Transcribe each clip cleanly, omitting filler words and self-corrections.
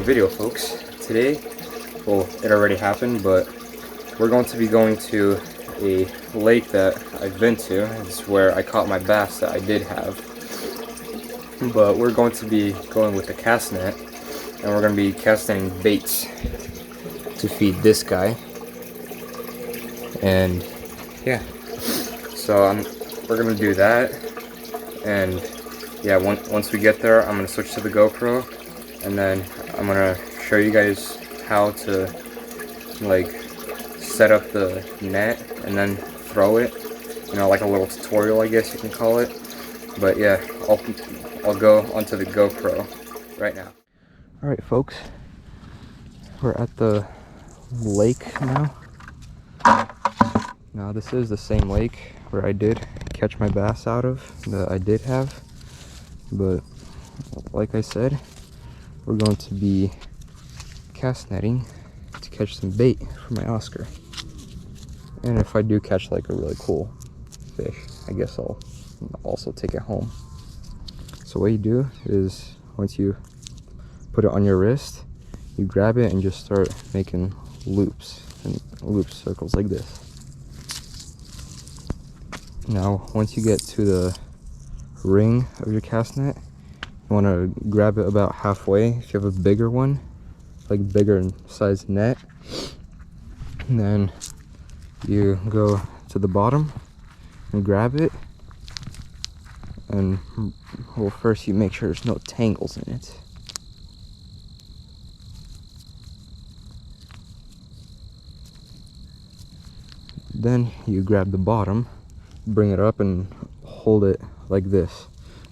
another video, folks. Today, well, it already happened, but we're going to be going to a lake that I've been to. It's where I caught my bass that I did have. But we're going to be going with the cast net, and we're going to be casting baits to feed this guy. And yeah, so we're going to do that. And yeah, once we get there, I'm going to switch to the GoPro, and then I'm going to show you guys how to like set up the net and then throw it, you know, like a little tutorial, I guess you can call it. But yeah, I'll go onto the GoPro right now. Alright folks, we're at the lake now. Now this is the same lake where I did catch my bass out of, that I did have. But like I said, we're going to be cast netting to catch some bait for my Oscar. And if I do catch like a really cool fish, I guess I'll also take it home. So what you do is, once you put it on your wrist, you grab it and just start making loops and loop circles like this. Now once you get to the ring of your cast net, you want to grab it about halfway if you have a bigger one, like bigger size net. And then you go to the bottom and grab it, and well, first you make sure there's no tangles in it. Then you grab the bottom, bring it up and hold it like this,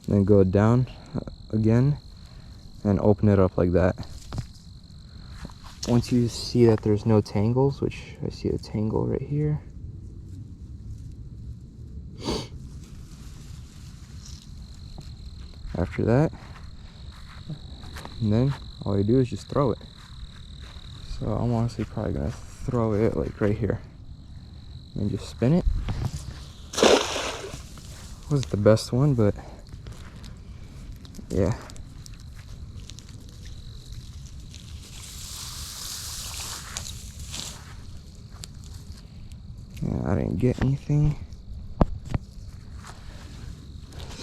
and then go down again and open it up like that. Once you see that there's no tangles, which I see a tangle right here, after that, and then all you do is just throw it. So I'm honestly probably gonna throw it like right here and just spin it. Wasn't the best one, but yeah. Yeah, I didn't get anything.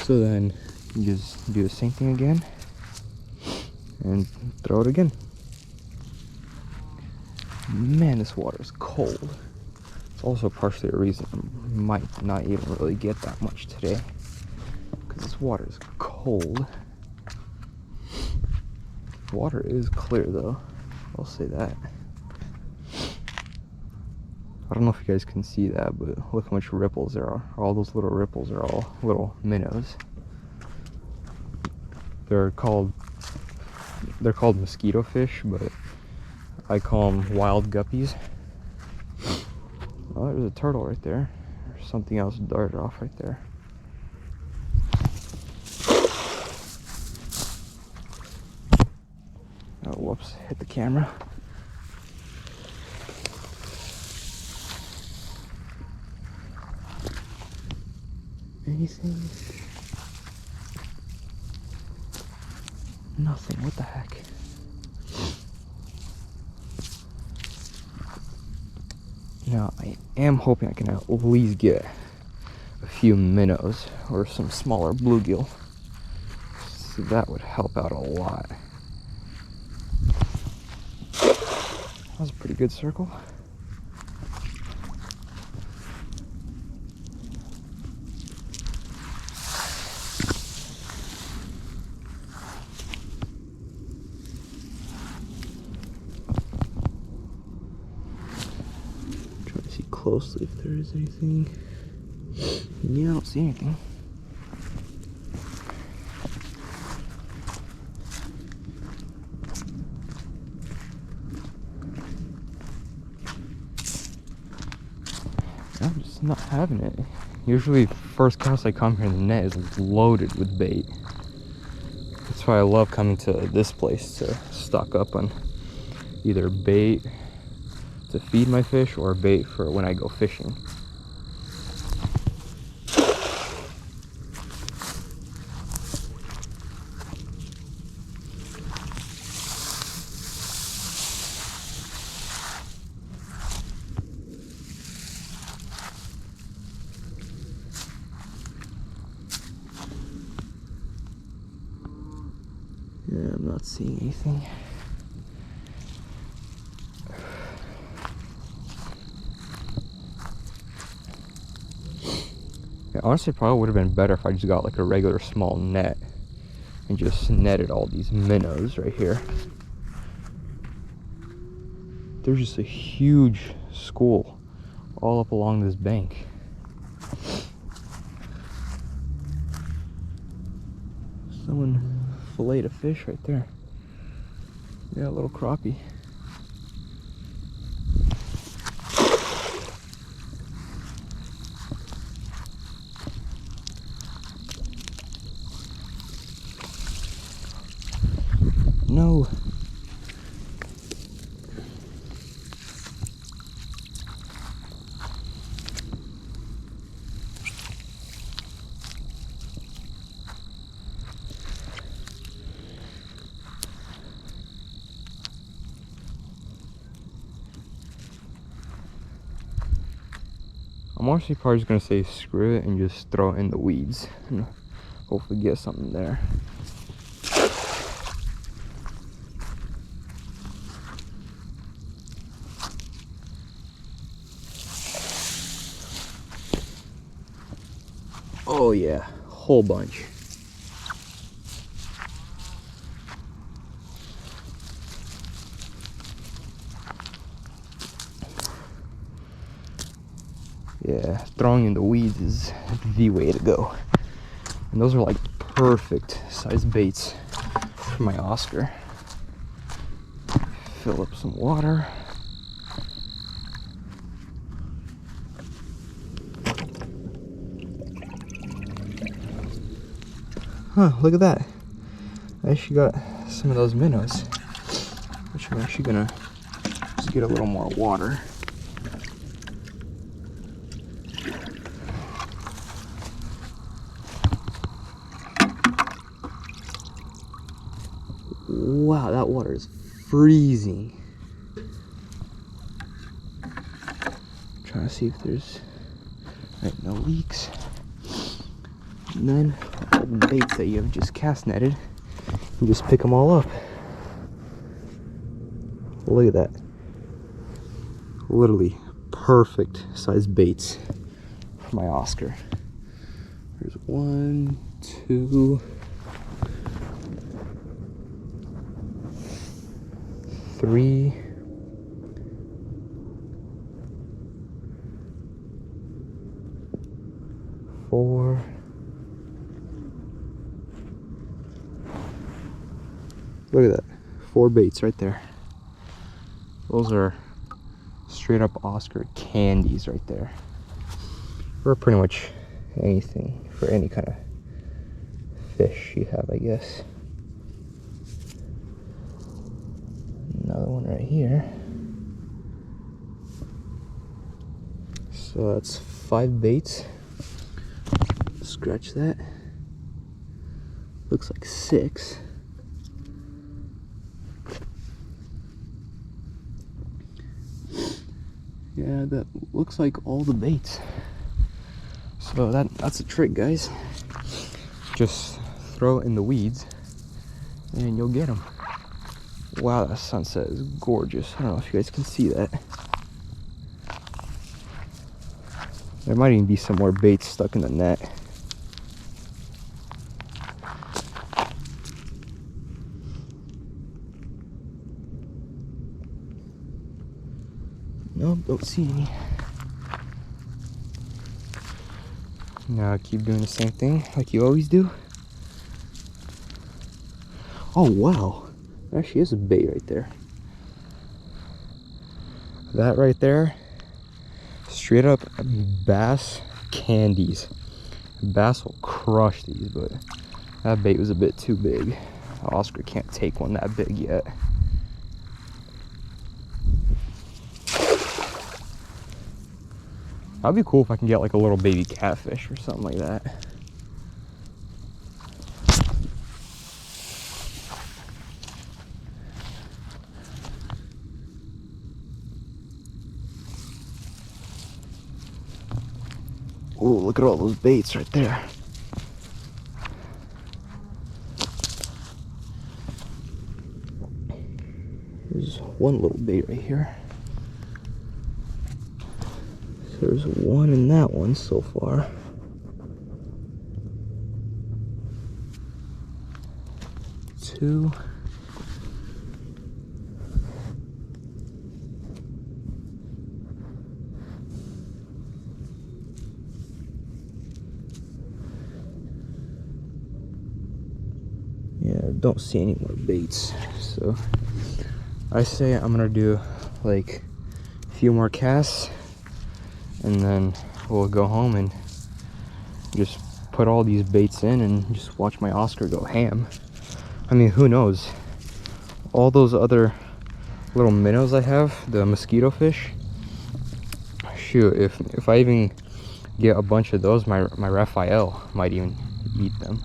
So then you just do the same thing again and throw it again. Man, this water is cold. It's also partially a reason I might not even really get that much today, because this water is cold. Water is clear though, I'll say that. I don't know if you guys can see that, but look how much ripples there are. All those little ripples are all little minnows. They're called mosquito fish, but I call them wild guppies. Oh, there's a turtle right there. There's something else darted off right there. Oh, whoops, hit the camera. Anything? Nothing, what the heck? Now, I am hoping I can at least get a few minnows or some smaller bluegill. So that would help out a lot. That was a pretty good circle. Closely if there is anything. Yeah, I don't see anything. I'm just not having it. Usually first cast I come here, the net is loaded with bait. That's why I love coming to this place to stock up on either bait to feed my fish or bait for when I go fishing. not seeing anything. Yeah, honestly, it probably would have been better if I just got like a regular small net and just netted all these minnows right here. There's just a huge school all up along this bank. Someone filleted a fish right there. Yeah, a little crappie. No. I'm honestly probably just gonna say screw it and just throw it in the weeds and hopefully get something there. Oh yeah, whole bunch. Yeah, throwing in the weeds is the way to go. And those are like perfect size baits for my Oscar. Fill up some water. Huh, look at that. I actually got some of those minnows, which I'm actually gonna just get a little more water. Wow, that water is freezing. Trying to see if there's no leaks. And then all the baits that you have just cast netted, you just pick them all up. Look at that. Literally perfect size baits for my Oscar. There's 1, 2, 3, 4. Look at that. 4 baits right there. Those are straight up Oscar candies right there. Or pretty much anything for any kind of fish you have, I guess. Another one right here. So that's 5 baits. Scratch that. Looks like 6. Yeah, that looks like all the baits. So that's a trick, guys. Just throw it in the weeds and you'll get them. Wow, that sunset is gorgeous. I don't know if you guys can see that. There might even be some more baits stuck in the net. Nope, don't see any. Now keep doing the same thing like you always do. Oh wow, there actually is a bait right there. That right there, straight up bass candies. Bass will crush these, but that bait was a bit too big. Oscar can't take one that big yet. That'd be cool if I can get like a little baby catfish or something like that. Oh, look at all those baits right there. one little bait right here. So there's one in that one so far. Two. Yeah, don't see any more baits. So I say I'm gonna do like a few more casts and then we'll go home and just put all these baits in and just watch my Oscar go ham. I mean, who knows? All those other little minnows I have, the mosquito fish, shoot, if I even get a bunch of those, my Raphael might even eat them.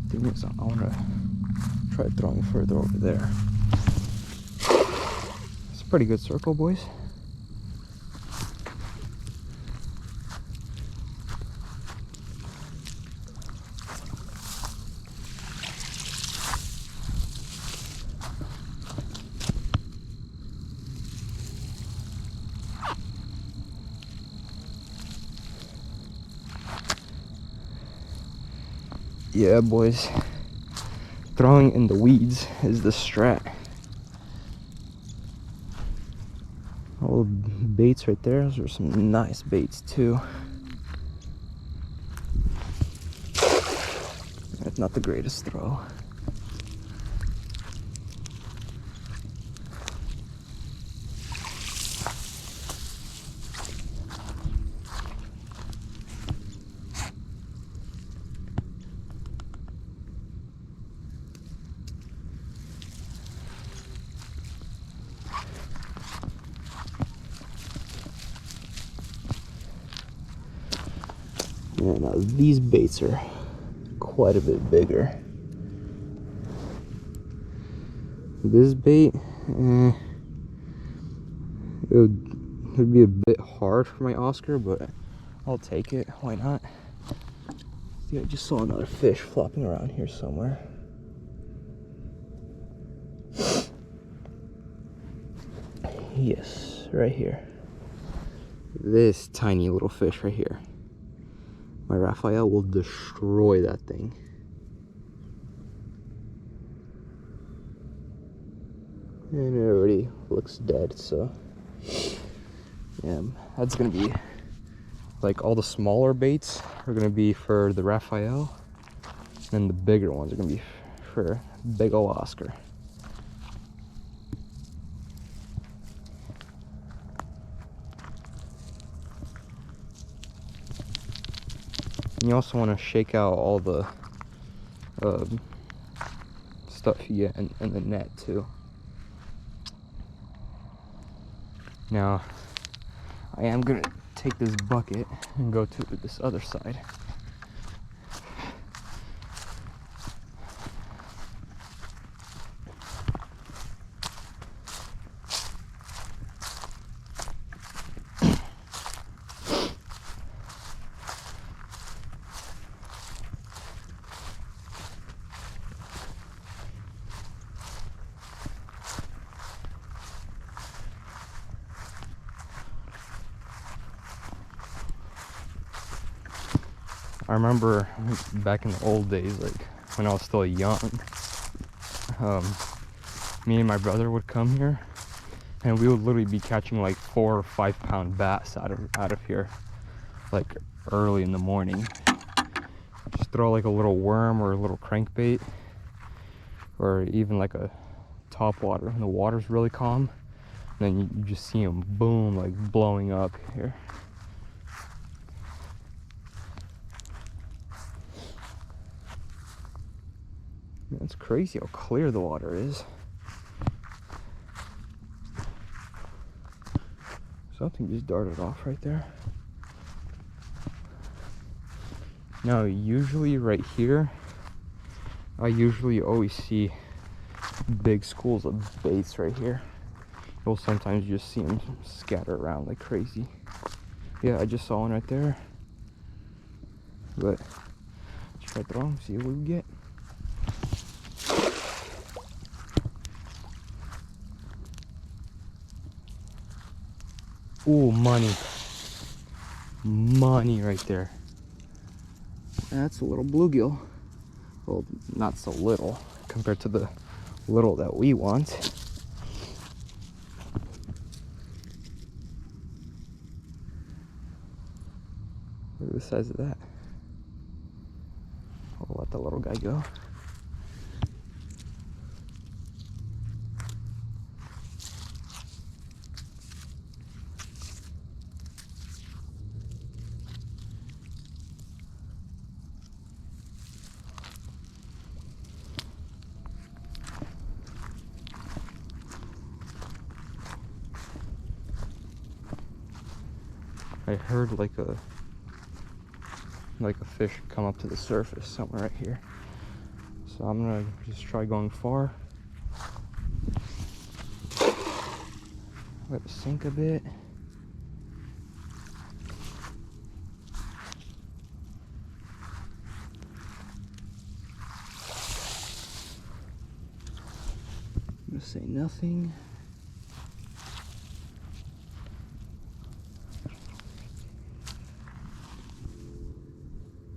Thing is, I want to try throwing further over there. It's a pretty good circle, boys. Yeah, boys. Throwing in the weeds is the strat. All the baits right there. Those are some nice baits too. That's not the greatest throw. Yeah, now these baits are quite a bit bigger. This bait, it would be a bit hard for my Oscar, but I'll take it. Why not? See, I just saw another fish flopping around here somewhere. Yes, right here. This tiny little fish right here. My Raphael will destroy that thing. And it already looks dead, so yeah, that's gonna be like all the smaller baits are gonna be for the Raphael, and the bigger ones are gonna be for big ol' Oscar. And you also want to shake out all the stuff you get in the net too. Now, I am gonna take this bucket and go to this other side. I remember back in the old days, like when I was still young, me and my brother would come here and we would literally be catching like 4 or 5 pound bass out of here, like early in the morning. Just throw like a little worm or a little crankbait, or even like a top water, and the water's really calm, and then you just see them boom, like blowing up here. It's crazy how clear the water is. Something just darted off right there. Now, usually right here, I usually always see big schools of baits right here. You'll sometimes just see them scatter around like crazy. Yeah, I just saw one right there. But let's try throwing, see what we get. Ooh, money. Money right there. That's a little bluegill. Well, not so little compared to the little that we want. Look at the size of that. I'll let the little guy go. I heard like a fish come up to the surface somewhere right here. So I'm gonna just try going far. Let it sink a bit. I'm gonna say nothing.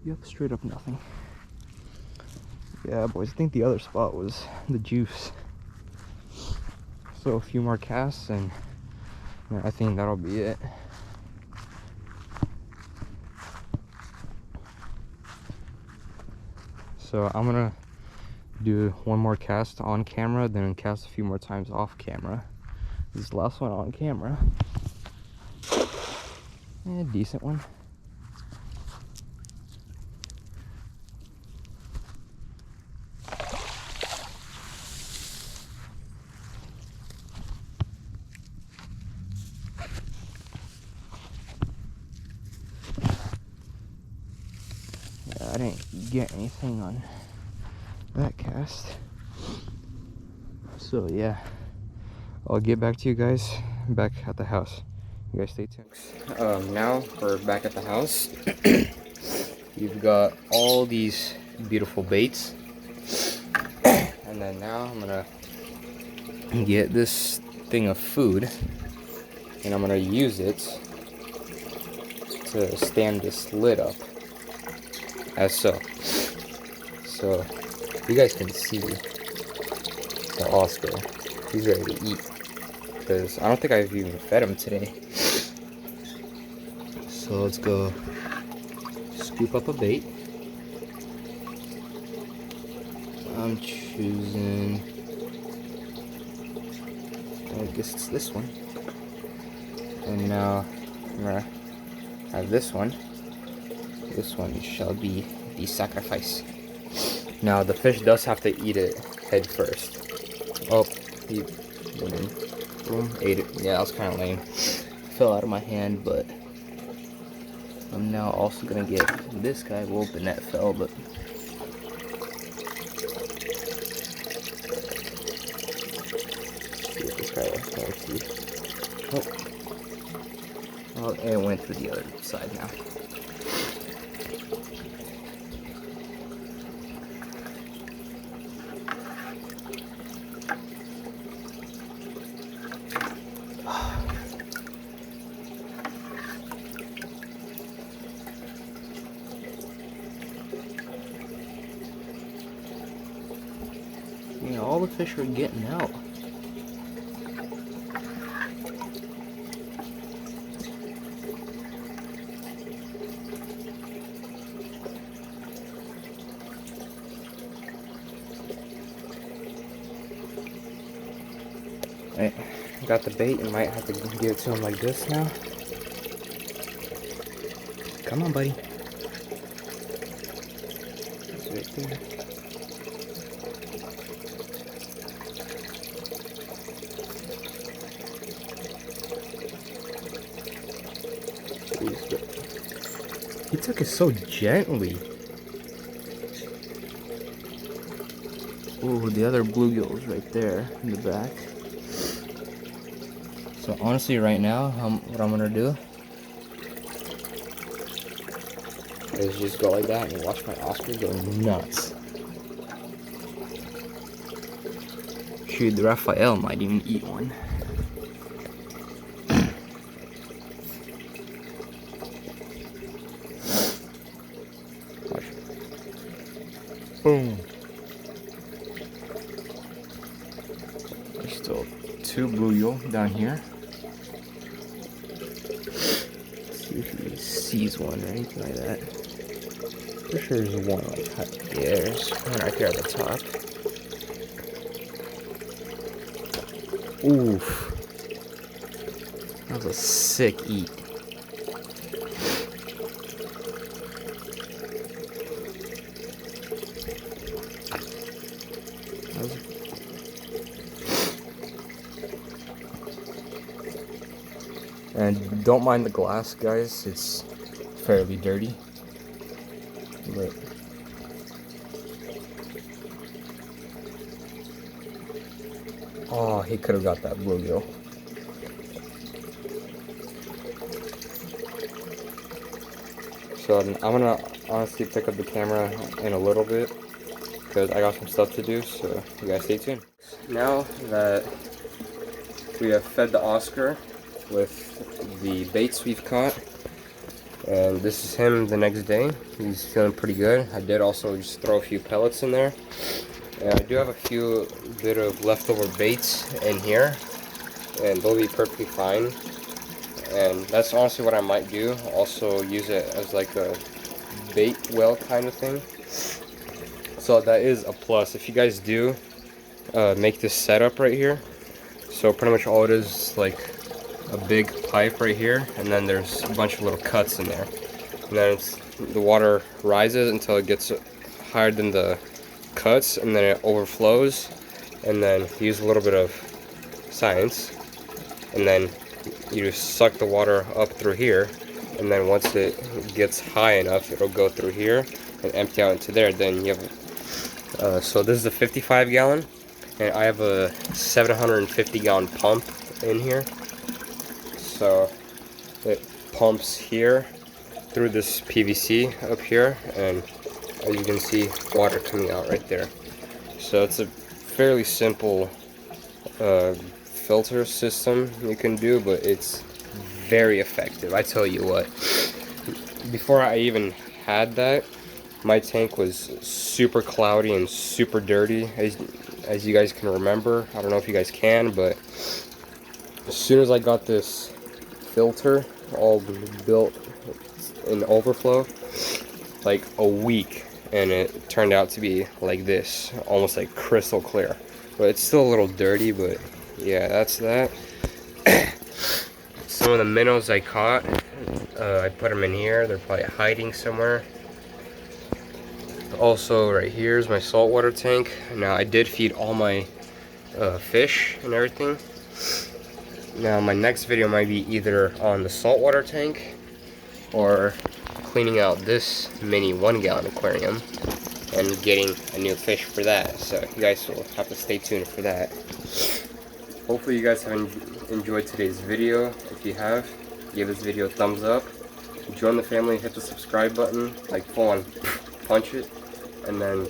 Yep, straight up nothing. Yeah, boys, I think the other spot was the juice. So a few more casts and yeah, I think that'll be it. So I'm gonna do one more cast on camera, then cast a few more times off camera. This is the last one on camera. A decent one. I didn't get anything on that cast. So yeah, I'll get back to you guys back at the house. You guys stay tuned. Now we're back at the house. You've got all these beautiful baits. And then now I'm gonna get this thing of food and I'm gonna use it to stand this lid up. As so. So you guys can see the Oscar. He's ready to eat. Because I don't think I've even fed him today. So let's go scoop up a bait. I'm choosing, I guess it's this one. And now I'm gonna have this one. This one shall be the sacrifice. Now the fish does have to eat it head first. Oh, he boom, ate it. Yeah, that was kind of lame. Fell out of my hand, but I'm now also gonna get this guy. Well, the net fell, but see if this guy can see. Oh, and it went through the other side now. You know, all the fish are getting out. Right, got the bait and might have to give it to him like this now. Come on, buddy. It's right there. He took it so gently. Ooh, the other bluegill is right there in the back. So honestly, right now, what I'm gonna do is just go like that and watch my Oscar go nuts. Shoot, the Raphael might even eat one. Boom. There's still 2 bluegill down here. Let's see if he sees one or anything like that. For sure there's one like yeah, there's one right there at the top. Oof. That was a sick eat. And don't mind the glass, guys, it's fairly dirty. But oh, he could have got that bluegill. So I'm gonna honestly pick up the camera in a little bit because I got some stuff to do, so you guys stay tuned. Now that we have fed the Oscar with the baits we've caught, and this is him the next day. He's feeling pretty good. I did also just throw a few pellets in there, and I do have a few bit of leftover baits in here, and they'll be perfectly fine. And that's honestly what I might do, also use it as like a bait well kind of thing. So that is a plus if you guys do make this setup right here. So pretty much all it is like a big pipe right here, and then there's a bunch of little cuts in there, and then the water rises until it gets higher than the cuts, and then it overflows, and then you use a little bit of science, and then you just suck the water up through here, and then once it gets high enough, it'll go through here and empty out into there. Then you have so this is a 55 gallon, and I have a 750 gallon pump in here. So it pumps here through this PVC up here, and as you can see, water coming out right there. So it's a fairly simple filter system you can do, but it's very effective. I tell you what, before I even had that, my tank was super cloudy and super dirty, as you guys can remember. I don't know if you guys can, but as soon as I got this filter all built in overflow, like a week, and it turned out to be like this, almost like crystal clear. But it's still a little dirty, but yeah, that's that. Some of the minnows I caught, I put them in here. They're probably hiding somewhere. Also right here is my saltwater tank. Now I did feed all my fish and everything. Now my next video might be either on the saltwater tank or cleaning out this mini 1 gallon aquarium and getting a new fish for that. So you guys will have to stay tuned for that. Hopefully you guys have enjoyed today's video. If you have, give this video a thumbs up. Join the family, hit the subscribe button, like full on punch it, and then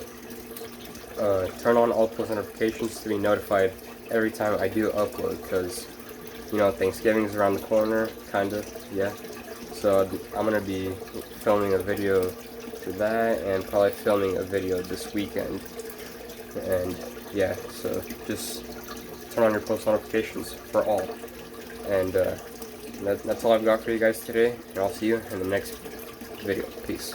turn on all post notifications to be notified every time I do upload, because you know, Thanksgiving is around the corner, kind of, yeah. So I'm going to be filming a video for that, and probably filming a video this weekend. And yeah, so just turn on your post notifications for all. And that's all I've got for you guys today, and I'll see you in the next video. Peace.